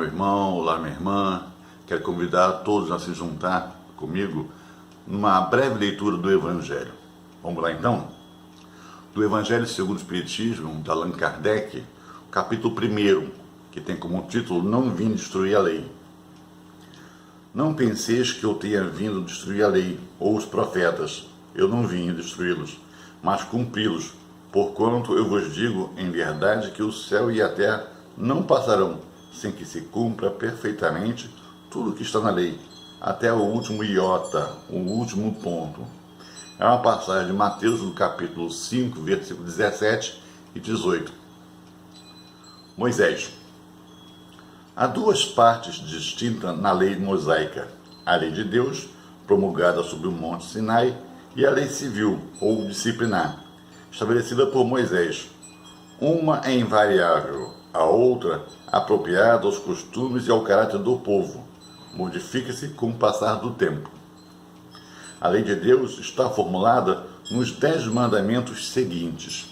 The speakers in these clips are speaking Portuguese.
meu irmão, olá, minha irmã. Quero convidar a todos a se juntar comigo numa breve leitura do Evangelho. Vamos lá, então? Do Evangelho segundo o Espiritismo, de Allan Kardec, capítulo 1, que tem como título Não vim destruir a lei. Não penseis que eu tenha vindo destruir a lei ou os profetas. Eu não vim destruí-los, mas cumpri-los. Porquanto eu vos digo em verdade que o céu e a terra não passarão sem que se cumpra perfeitamente tudo o que está na lei, até o último iota, o último ponto. É uma passagem de Mateus, no capítulo 5, versículos 17 e 18. Moisés. Há duas partes distintas na lei mosaica: a lei de Deus, promulgada sobre o monte Sinai, e a lei civil, ou disciplinar, estabelecida por Moisés. Uma é invariável, a outra apropriada aos costumes e ao caráter do povo, modifica-se com o passar do tempo. A lei de Deus está formulada nos 10 mandamentos seguintes.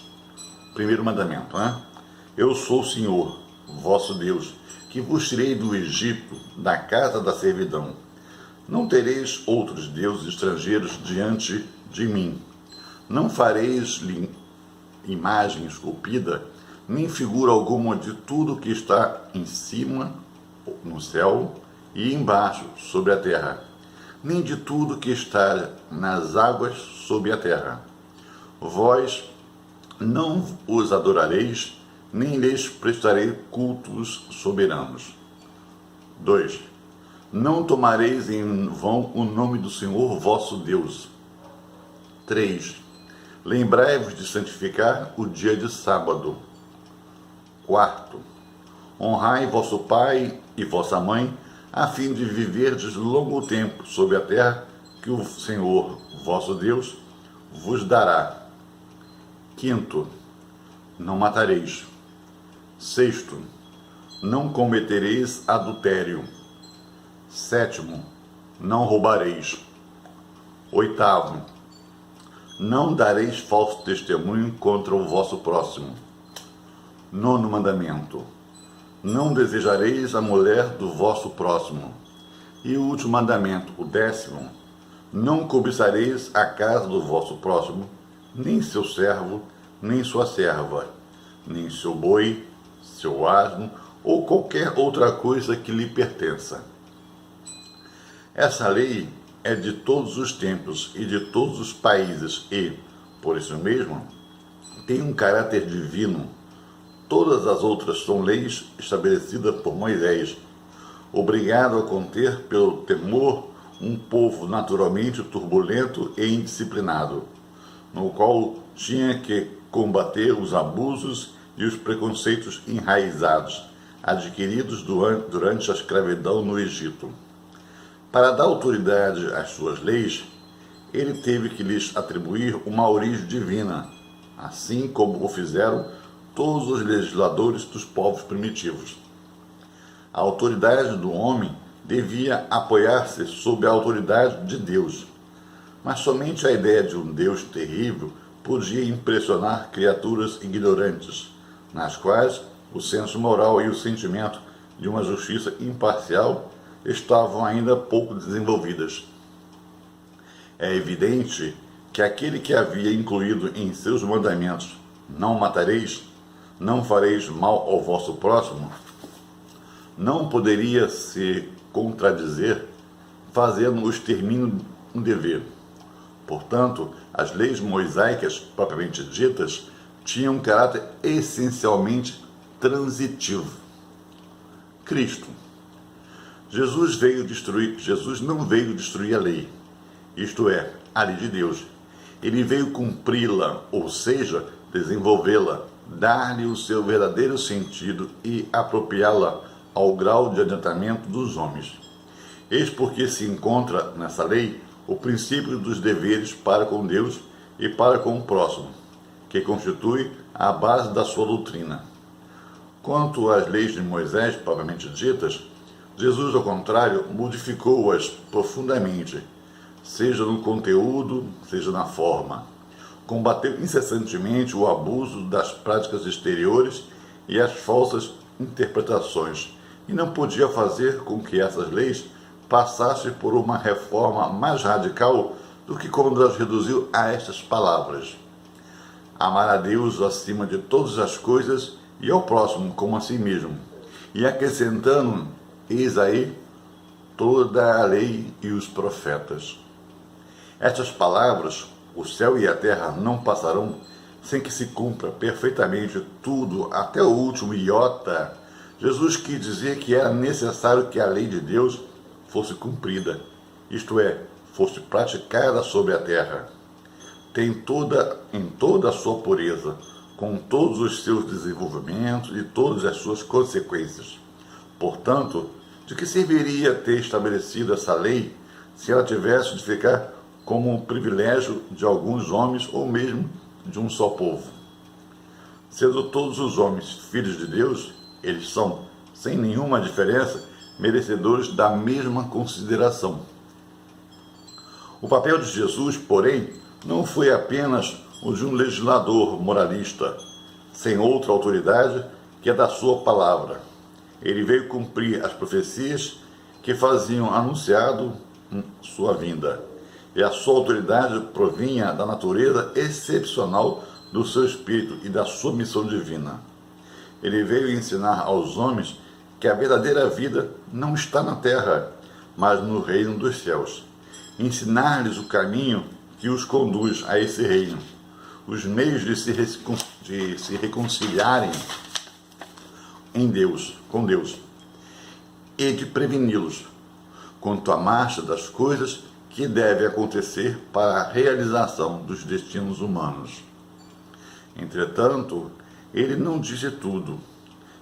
Primeiro mandamento, Eu sou o Senhor, vosso Deus, que vos tirei do Egito, da casa da servidão. Não tereis outros deuses estrangeiros diante de mim. Não fareis imagem esculpida, nem figura alguma de tudo que está em cima, no céu, e embaixo, sobre a terra, nem de tudo que está nas águas, sob a terra. Vós não os adorareis, nem lhes prestarei cultos soberanos. 2. Não tomareis em vão o nome do Senhor vosso Deus. 3. Lembrai-vos de santificar o dia de sábado. 4. Honrai vosso pai e vossa mãe, a fim de viverdes longo tempo sobre a terra que o Senhor vosso Deus vos dará. 5. Não matareis. 6. Não cometereis adultério. 7. Não roubareis. 8. Não dareis falso testemunho contra o vosso próximo. 9. mandamento. Não desejareis a mulher do vosso próximo. E o último mandamento, o 10º. Não cobiçareis a casa do vosso próximo, nem seu servo, nem sua serva, nem seu boi, seu asno, ou qualquer outra coisa que lhe pertença. Essa lei é de todos os tempos e de todos os países e, por isso mesmo, tem um caráter divino. Todas as outras são leis estabelecidas por Moisés, obrigado a conter pelo temor um povo naturalmente turbulento e indisciplinado, no qual tinha que combater os abusos e os preconceitos enraizados, adquiridos durante a escravidão no Egito. Para dar autoridade às suas leis, ele teve que lhes atribuir uma origem divina, assim como o fizeram todos os legisladores dos povos primitivos. A autoridade do homem devia apoiar-se sob a autoridade de Deus, mas somente a ideia de um Deus terrível podia impressionar criaturas ignorantes, nas quais o senso moral e o sentimento de uma justiça imparcial estavam ainda pouco desenvolvidas. É evidente que aquele que havia incluído em seus mandamentos não matareis, não fareis mal ao vosso próximo, não poderia se contradizer fazendo o extermínio um dever. Portanto, as leis mosaicas propriamente ditas tinham um caráter essencialmente transitivo. Cristo. Jesus não veio destruir a lei, isto é, a lei de Deus. Ele veio cumpri-la, ou seja, desenvolvê-la, dar-lhe o seu verdadeiro sentido e apropriá-la ao grau de adiantamento dos homens. Eis porque se encontra nessa lei o princípio dos deveres para com Deus e para com o próximo, que constitui a base da sua doutrina. Quanto às leis de Moisés propriamente ditas, Jesus, ao contrário, modificou-as profundamente, seja no conteúdo, seja na forma. Combateu incessantemente o abuso das práticas exteriores e as falsas interpretações, e não podia fazer com que essas leis passassem por uma reforma mais radical do que quando as reduziu a estas palavras: amar a Deus acima de todas as coisas e ao próximo como a si mesmo. E acrescentando, eis aí toda a lei e os profetas. Estas palavras, o céu e a terra não passarão sem que se cumpra perfeitamente tudo, até o último iota. Jesus quis dizer que era necessário que a lei de Deus fosse cumprida, isto é, fosse praticada sobre a terra. Em toda a sua pureza, com todos os seus desenvolvimentos e todas as suas consequências. Portanto, de que serviria ter estabelecido essa lei se ela tivesse de ficar como um privilégio de alguns homens ou mesmo de um só povo? Sendo todos os homens filhos de Deus, eles são, sem nenhuma diferença, merecedores da mesma consideração. O papel de Jesus, porém, não foi apenas o de um legislador moralista, sem outra autoridade que a da sua palavra. Ele veio cumprir as profecias que faziam anunciado sua vinda. E a sua autoridade provinha da natureza excepcional do seu espírito e da sua missão divina. Ele veio ensinar aos homens que a verdadeira vida não está na terra, mas no reino dos céus. Ensinar-lhes o caminho que os conduz a esse reino, os meios de se reconciliarem com Deus, e de preveni-los quanto à marcha das coisas que devem acontecer para a realização dos destinos humanos. Entretanto, ele não disse tudo,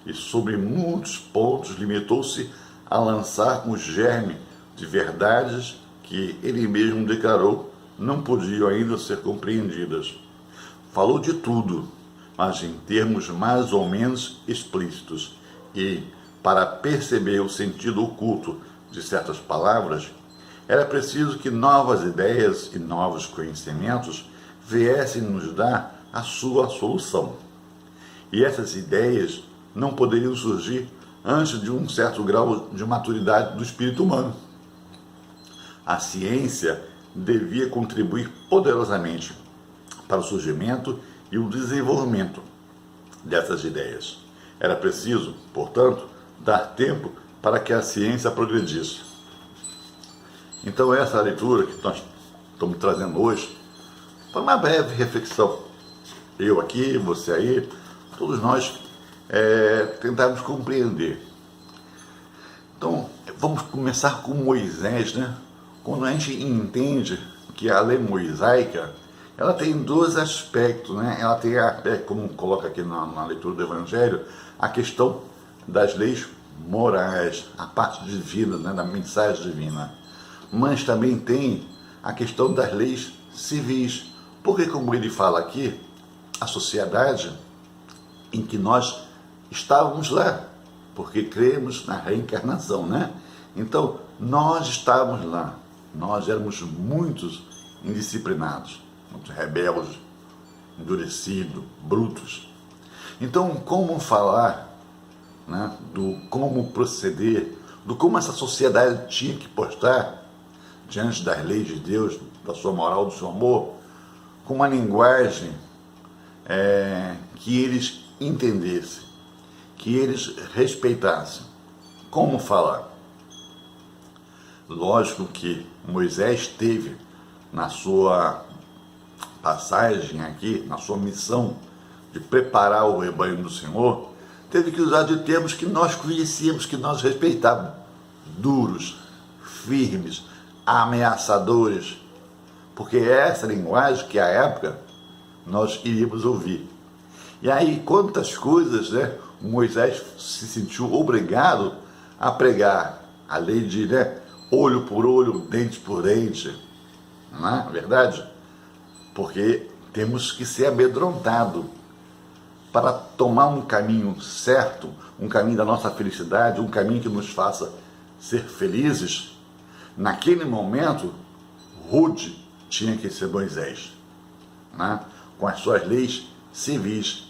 e sobre muitos pontos limitou-se a lançar um germe de verdades que ele mesmo declarou não podiam ainda ser compreendidas. Falou de tudo, mas em termos mais ou menos explícitos, e, para perceber o sentido oculto de certas palavras, era preciso que novas ideias e novos conhecimentos viessem nos dar a sua solução. E essas ideias não poderiam surgir antes de um certo grau de maturidade do espírito humano. A ciência devia contribuir poderosamente para o surgimento e o desenvolvimento dessas ideias. Era preciso, portanto, dar tempo para que a ciência progredisse. Então, essa leitura que nós estamos trazendo hoje foi uma breve reflexão. Eu aqui, você aí, todos nós tentarmos compreender. Então, vamos começar com Moisés, né? Quando a gente entende que a lei mosaica, ela tem dois aspectos, né? Ela tem, como coloca aqui na leitura do Evangelho, a questão das leis morais, a parte divina, né? Da mensagem divina. Mas também tem a questão das leis civis. Porque, como ele fala aqui, a sociedade em que nós estávamos lá, porque cremos na reencarnação, né? Então, nós estávamos lá, nós éramos muitos indisciplinados, muito rebeldes, endurecidos, brutos. Então, como falar, né, do como proceder, do como essa sociedade tinha que postar diante das leis de Deus, da sua moral, do seu amor, com uma linguagem que eles entendessem, que eles respeitassem. Como falar? Lógico que Moisés teve, na sua passagem aqui, na sua missão de preparar o rebanho do Senhor, teve que usar de termos que nós conhecíamos, que nós respeitávamos. Duros, firmes, ameaçadores. Porque é essa linguagem que, à época, nós iríamos ouvir. E aí, quantas coisas, né, Moisés se sentiu obrigado a pregar. A lei de, né, olho por olho, dente por dente. Não é verdade? Porque temos que ser amedrontados para tomar um caminho certo, um caminho da nossa felicidade, um caminho que nos faça ser felizes. Naquele momento, rude tinha que ser Moisés, né? Com as suas leis civis.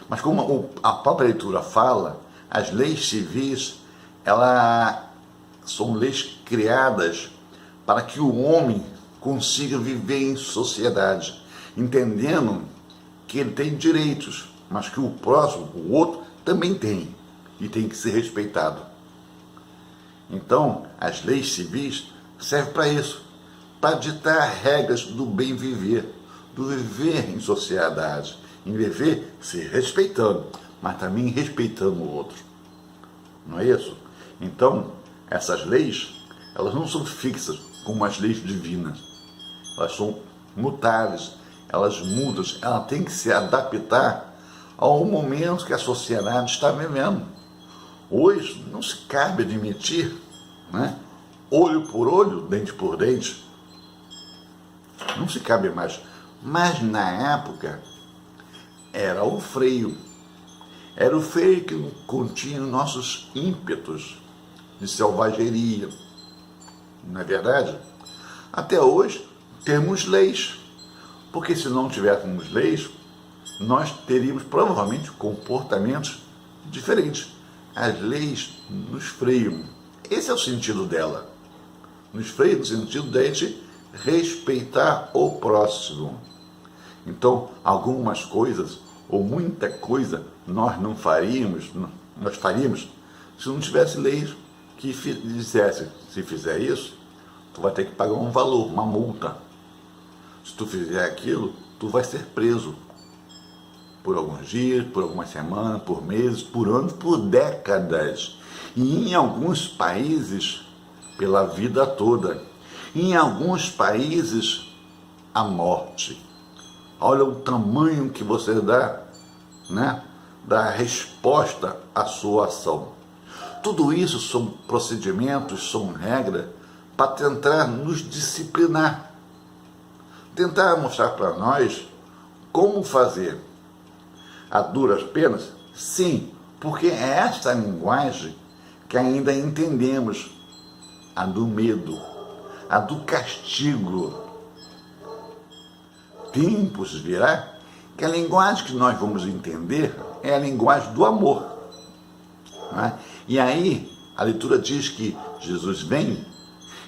Mas como a própria leitura fala, as leis civis, são leis criadas para que o homem consiga viver em sociedade, entendendo que ele tem direitos, mas que o próximo, o outro, também tem e tem que ser respeitado. Então, as leis civis servem para isso, para ditar regras do bem viver, do viver em sociedade, em viver se respeitando, mas também respeitando o outro. Não é isso? Então, essas leis, elas não são fixas como as leis divinas. Elas são mutáveis, elas mudam, ela tem que se adaptar ao momento que a sociedade está vivendo. Hoje não se cabe admitir, né, olho por olho, dente por dente. Não se cabe mais. Mas na época era o freio. Era o freio que continha nossos ímpetos de selvageria. Não é verdade? Até hoje temos leis. Porque se não tivéssemos leis, nós teríamos provavelmente comportamentos diferentes. As leis nos freiam. Esse é o sentido dela. Nos freia no sentido de a gente respeitar o próximo. Então, algumas coisas, ou muita coisa, nós não faríamos, nós faríamos, se não tivesse leis que dissesse, se fizer isso, tu vai ter que pagar um valor, uma multa. Se tu fizer aquilo, tu vai ser preso. Por alguns dias, por algumas semanas, por meses, por anos, por décadas. E em alguns países, pela vida toda. Em alguns países, a morte. Olha o tamanho que você dá, né, da resposta à sua ação. Tudo isso são procedimentos, são regras para tentar nos disciplinar. Tentar mostrar para nós como fazer. A duras penas? Sim, porque é esta linguagem que ainda entendemos. A do medo, a do castigo. Tempos virá que a linguagem que nós vamos entender é a linguagem do amor. Não é? E aí a leitura diz que Jesus vem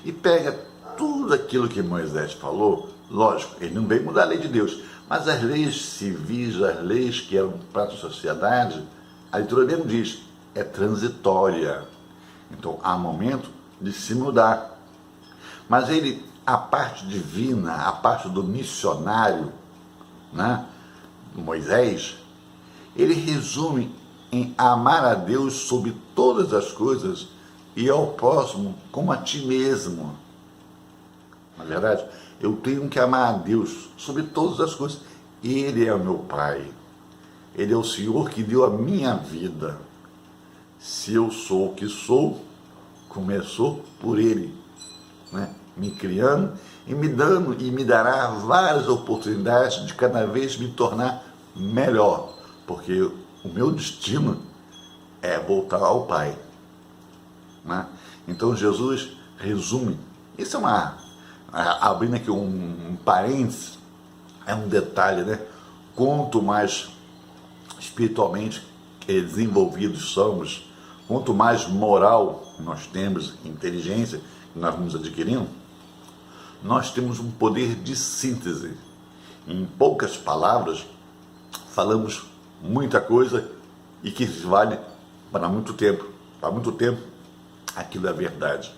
e pega tudo aquilo que Moisés falou. Lógico, ele não veio mudar a lei de Deus, mas as leis civis, as leis que eram para a sociedade, a leitura mesmo diz, é transitória. Então há momento de se mudar. Mas ele, a parte divina, a parte do missionário, né, Moisés, ele resume em amar a Deus sobre todas as coisas e ao próximo como a ti mesmo. Na verdade, eu tenho que amar a Deus sobre todas as coisas. Ele é o meu Pai. Ele é o Senhor que deu a minha vida. Se eu sou o que sou, começou por Ele, né? Me criando e me dando, e me dará várias oportunidades de cada vez me tornar melhor, porque o meu destino é voltar ao Pai, né? Então Jesus resume, isso é abrindo aqui um parênteses, é um detalhe, né? Quanto mais espiritualmente desenvolvidos somos, quanto mais moral nós temos, inteligência que nós vamos adquirindo, nós temos um poder de síntese. Em poucas palavras, falamos muita coisa e que vale para muito tempo. Para muito tempo, aquilo é verdade.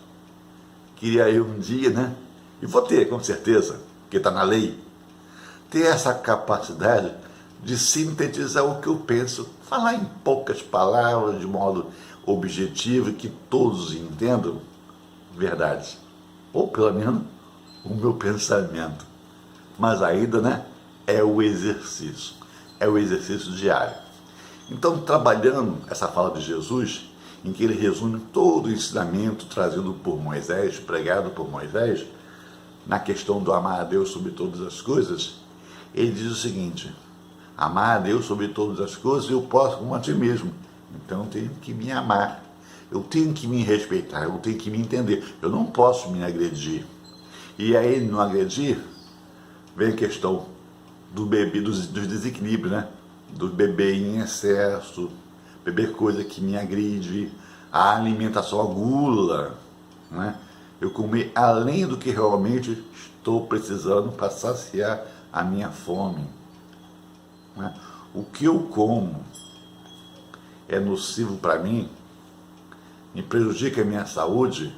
Queria eu um dia, né? E vou ter, com certeza, porque está na lei, ter essa capacidade de sintetizar o que eu penso, falar em poucas palavras, de modo objetivo, que todos entendam verdade. Ou pelo menos o meu pensamento. Mas ainda, né, é o exercício diário. Então, trabalhando essa fala de Jesus, em que ele resume todo o ensinamento trazido por Moisés, pregado por Moisés, na questão do amar a Deus sobre todas as coisas, ele diz o seguinte: amar a Deus sobre todas as coisas, eu posso como a ti mesmo. Então eu tenho que me amar, eu tenho que me respeitar, eu tenho que me entender, eu não posso me agredir. E aí, no agredir, vem a questão do bebê, dos desequilíbrios, né? Do beber em excesso, beber coisa que me agride, a alimentação, a gula, né? Eu comer além do que realmente estou precisando para saciar a minha fome, né? O que eu como é nocivo para mim, me prejudica a minha saúde,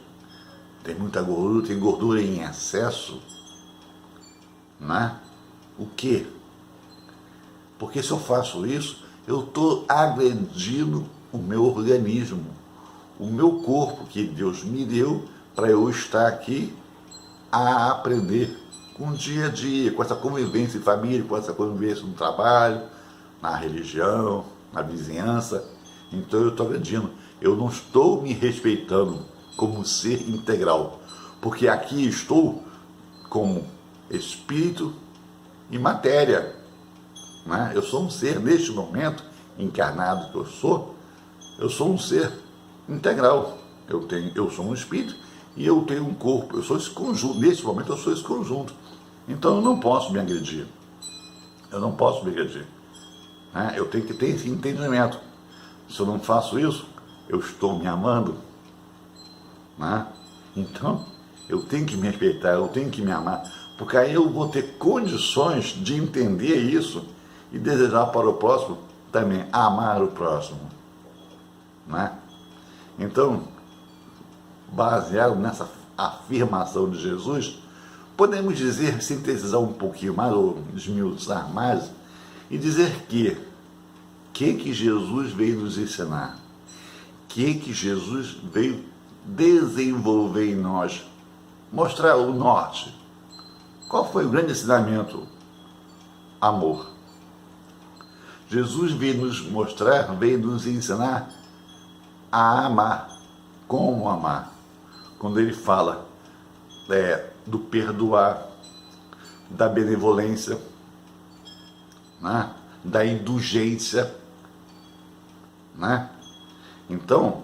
tem muita gordura, tem gordura em excesso, né? O quê? Porque se eu faço isso, eu estou agredindo o meu organismo, o meu corpo que Deus me deu para eu estar aqui a aprender com o dia a dia, com essa convivência em família, com essa convivência no trabalho, na religião, na vizinhança. Então eu estou agredindo. Eu não estou me respeitando como ser integral, porque aqui estou como espírito e matéria, né? Eu sou um ser, neste momento, encarnado que eu sou um ser integral. Eu sou um espírito e eu tenho um corpo, eu sou esse conjunto, neste momento eu sou esse conjunto. Então eu não posso me agredir, né? Eu tenho que ter esse entendimento. Se eu não faço isso, eu estou me amando, né? Então eu tenho que me respeitar, eu tenho que me amar, porque aí eu vou ter condições de entender isso e desejar para o próximo também, amar o próximo, né? Então, baseado nessa afirmação de Jesus, podemos dizer, sintetizar um pouquinho mais, ou esmiuçar mais, e dizer que Jesus veio nos ensinar, que Jesus veio desenvolver em nós, mostrar o norte. Qual foi o grande ensinamento? Amor. Jesus veio nos mostrar, veio nos ensinar a amar. Como amar? Quando ele fala do perdoar, da benevolência, né? Da indulgência, né? Então,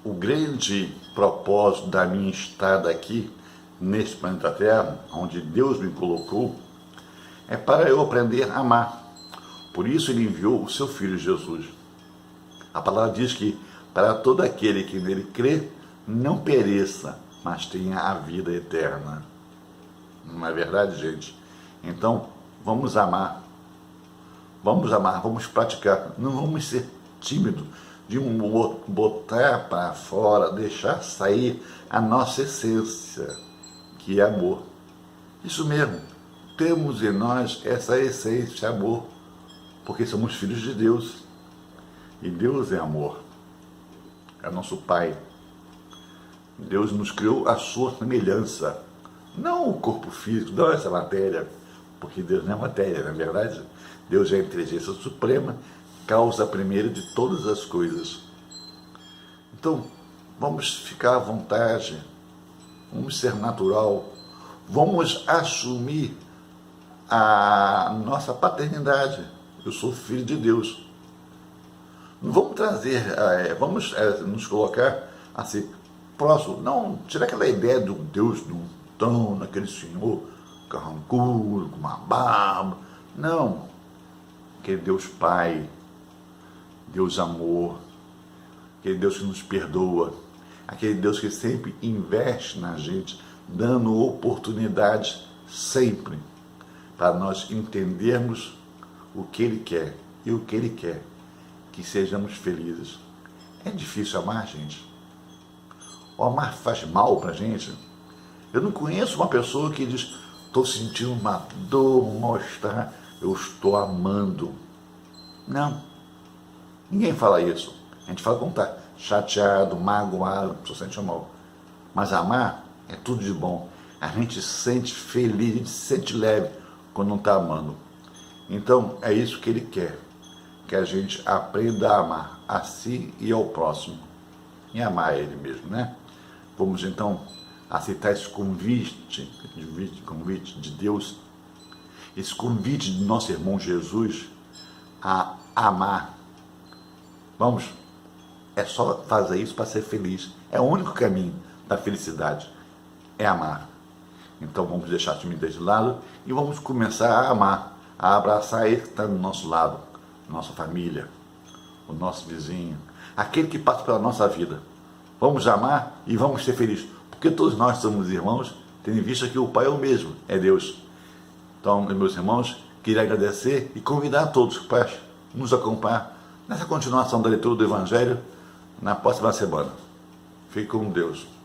o grande propósito da minha estada aqui, neste planeta Terra, onde Deus me colocou, é para eu aprender a amar. Por isso ele enviou o seu Filho Jesus. A palavra diz que para todo aquele que nele crê, não pereça, mas tenha a vida eterna. Não é verdade, gente? Então, vamos amar, vamos praticar, não vamos ser tímidos de botar para fora, deixar sair a nossa essência, que é amor. Isso mesmo, temos em nós essa essência, amor, porque somos filhos de Deus, e Deus é amor, é nosso Pai. Deus nos criou à sua semelhança, não o corpo físico, não essa matéria, porque Deus não é matéria, na verdade. Deus é a inteligência suprema, causa primeira de todas as coisas. Então, vamos ficar à vontade, vamos ser natural, vamos assumir a nossa paternidade. Eu sou filho de Deus. Não vamos trazer, vamos nos colocar assim, próximo, não tirar aquela ideia do Deus do tão, naquele senhor carrancudo, com uma barba. Não. Aquele Deus Pai, Deus amor, aquele Deus que nos perdoa, aquele Deus que sempre investe na gente, dando oportunidades sempre para nós entendermos o que Ele quer e o que Ele quer, que sejamos felizes. É difícil amar, gente. O amar faz mal para a gente. Eu não conheço uma pessoa que diz: estou sentindo uma dor, um mal-estar, eu estou amando. Não. Ninguém fala isso. A gente fala quando está chateado, magoado, só sente mal. Mas amar é tudo de bom. A gente se sente feliz, a gente se sente leve quando não está amando. Então, é isso que Ele quer. Que a gente aprenda a amar a si e ao próximo. E amar Ele mesmo, né? Vamos então aceitar esse convite de Deus, esse convite de nosso irmão Jesus a amar. Vamos, é só fazer isso para ser feliz. É o único caminho da felicidade, é amar. Então vamos deixar a timidez de lado e vamos começar a amar, a abraçar Ele que está do nosso lado, nossa família. o nosso vizinho, aquele que passa pela nossa vida. Vamos amar e vamos ser felizes, porque todos nós somos irmãos, tendo em vista que o Pai é o mesmo, é Deus. Então, meus irmãos, queria agradecer e convidar a todos para nos acompanhar nessa continuação da leitura do Evangelho na próxima semana. Fique com Deus.